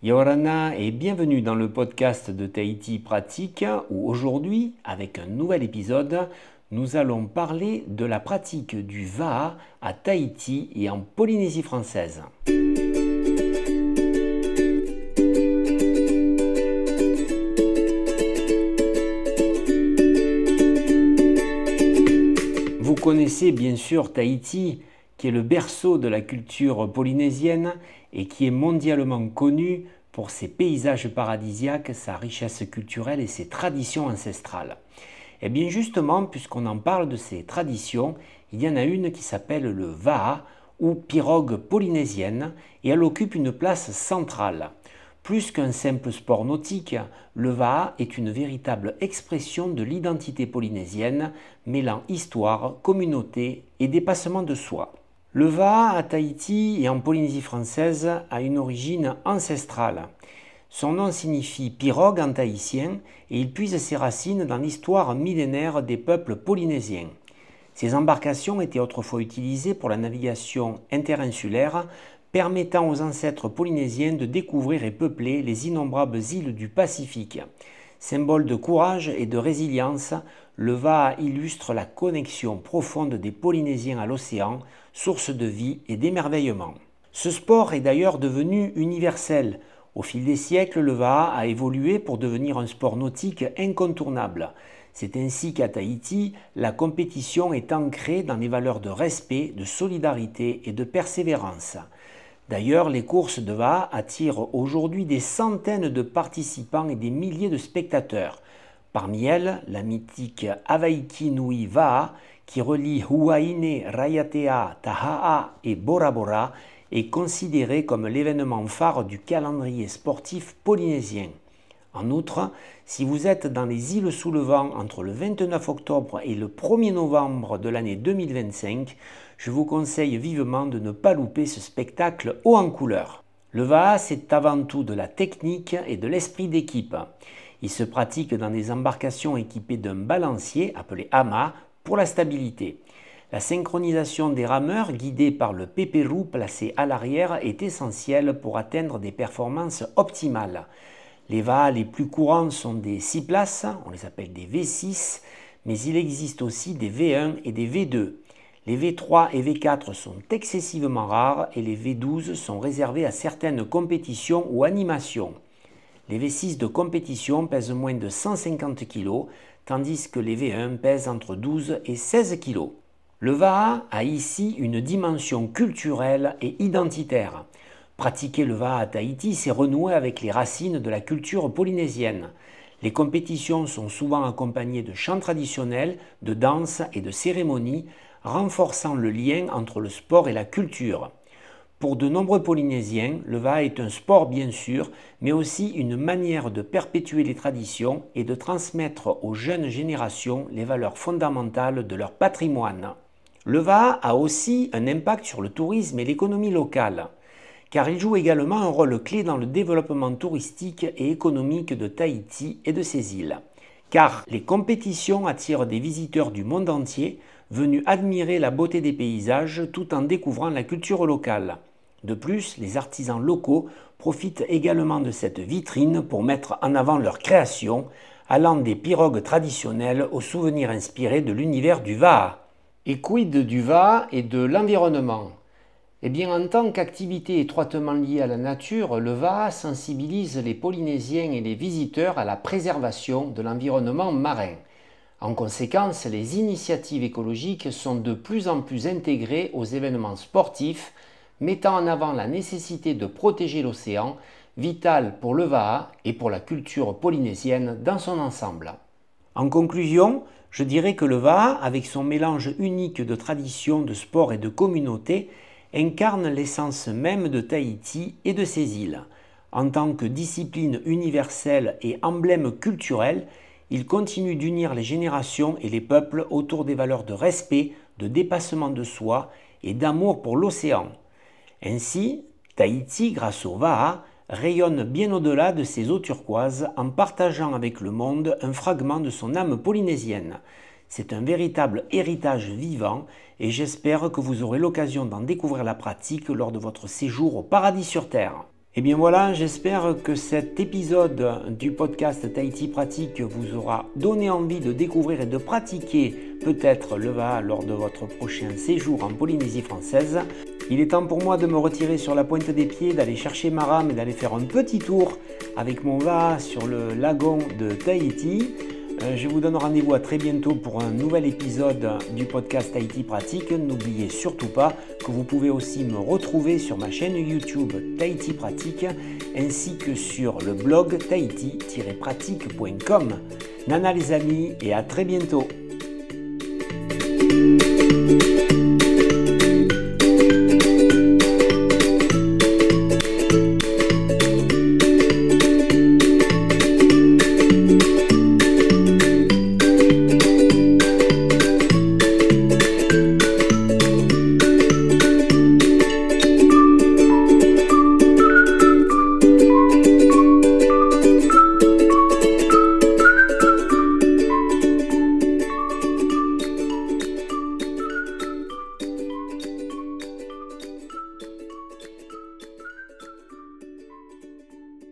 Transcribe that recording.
Yorana et bienvenue dans le podcast de Tahiti Pratique où aujourd'hui, avec un nouvel épisode, nous allons parler de la pratique du va'a à Tahiti et en Polynésie française. Vous connaissez bien sûr Tahiti, qui est le berceau de la culture polynésienne et qui est mondialement connu pour ses paysages paradisiaques, sa richesse culturelle et ses traditions ancestrales. Et bien justement, puisqu'on en parle de ces traditions, il y en a une qui s'appelle le va'a ou pirogue polynésienne et elle occupe une place centrale. Plus qu'un simple sport nautique, le va'a est une véritable expression de l'identité polynésienne, mêlant histoire, communauté et dépassement de soi. Le va'a à Tahiti et en Polynésie française a une origine ancestrale. Son nom signifie pirogue en tahitien et il puise ses racines dans l'histoire millénaire des peuples polynésiens. Ces embarcations étaient autrefois utilisées pour la navigation interinsulaire, permettant aux ancêtres polynésiens de découvrir et peupler les innombrables îles du Pacifique. Symbole de courage et de résilience, le va'a illustre la connexion profonde des Polynésiens à l'océan, source de vie et d'émerveillement. Ce sport est d'ailleurs devenu universel. Au fil des siècles, le va'a a évolué pour devenir un sport nautique incontournable. C'est ainsi qu'à Tahiti, la compétition est ancrée dans les valeurs de respect, de solidarité et de persévérance. D'ailleurs, les courses de va'a attirent aujourd'hui des centaines de participants et des milliers de spectateurs. Parmi elles, la mythique Avaiki Nui Va'a, qui relie Huaine, Raiatea, Taha'a et Bora Bora, est considérée comme l'événement phare du calendrier sportif polynésien. En outre, si vous êtes dans les îles sous le vent entre le 29 octobre et le 1er novembre de l'année 2025, je vous conseille vivement de ne pas louper ce spectacle haut en couleur. Le va'a, c'est avant tout de la technique et de l'esprit d'équipe. Il se pratique dans des embarcations équipées d'un balancier appelé ama pour la stabilité. La synchronisation des rameurs guidés par le pépérou placé à l'arrière est essentielle pour atteindre des performances optimales. Les va'a les plus courants sont des 6 places, on les appelle des V6, mais il existe aussi des V1 et des V2. Les V3 et V4 sont excessivement rares et les V12 sont réservés à certaines compétitions ou animations. Les V6 de compétition pèsent moins de 150 kg, tandis que les V1 pèsent entre 12 et 16 kg. Le va'a a ici une dimension culturelle et identitaire. Pratiquer le va'a à Tahiti, c'est renouer avec les racines de la culture polynésienne. Les compétitions sont souvent accompagnées de chants traditionnels, de danses et de cérémonies, renforçant le lien entre le sport et la culture. Pour de nombreux Polynésiens, le va'a est un sport bien sûr, mais aussi une manière de perpétuer les traditions et de transmettre aux jeunes générations les valeurs fondamentales de leur patrimoine. Le va'a a aussi un impact sur le tourisme et l'économie locale, car il joue également un rôle clé dans le développement touristique et économique de Tahiti et de ses îles. Car les compétitions attirent des visiteurs du monde entier venus admirer la beauté des paysages tout en découvrant la culture locale. De plus, les artisans locaux profitent également de cette vitrine pour mettre en avant leurs créations, allant des pirogues traditionnelles aux souvenirs inspirés de l'univers du va'a. Et quid du va'a et de l'environnement ? Eh bien, en tant qu'activité étroitement liée à la nature, le va'a sensibilise les Polynésiens et les visiteurs à la préservation de l'environnement marin. En conséquence, les initiatives écologiques sont de plus en plus intégrées aux événements sportifs, mettant en avant la nécessité de protéger l'océan, vital pour le va'a et pour la culture polynésienne dans son ensemble. En conclusion, je dirais que le va'a, avec son mélange unique de tradition, de sport et de communauté, incarne l'essence même de Tahiti et de ses îles. En tant que discipline universelle et emblème culturel, il continue d'unir les générations et les peuples autour des valeurs de respect, de dépassement de soi et d'amour pour l'océan. Ainsi, Tahiti, grâce au va'a, rayonne bien au-delà de ses eaux turquoises en partageant avec le monde un fragment de son âme polynésienne. C'est un véritable héritage vivant et j'espère que vous aurez l'occasion d'en découvrir la pratique lors de votre séjour au paradis sur Terre. Et bien voilà, j'espère que cet épisode du podcast Tahiti Pratique vous aura donné envie de découvrir et de pratiquer peut-être le Va'a lors de votre prochain séjour en Polynésie française. Il est temps pour moi de me retirer sur la pointe des pieds, d'aller chercher ma rame et d'aller faire un petit tour avec mon Va'a sur le lagon de Tahiti. Je vous donne rendez-vous à très bientôt pour un nouvel épisode du podcast Tahiti Pratique. N'oubliez surtout pas que vous pouvez aussi me retrouver sur ma chaîne YouTube Tahiti Pratique ainsi que sur le blog tahiti-pratique.com. Nana les amis et à très bientôt.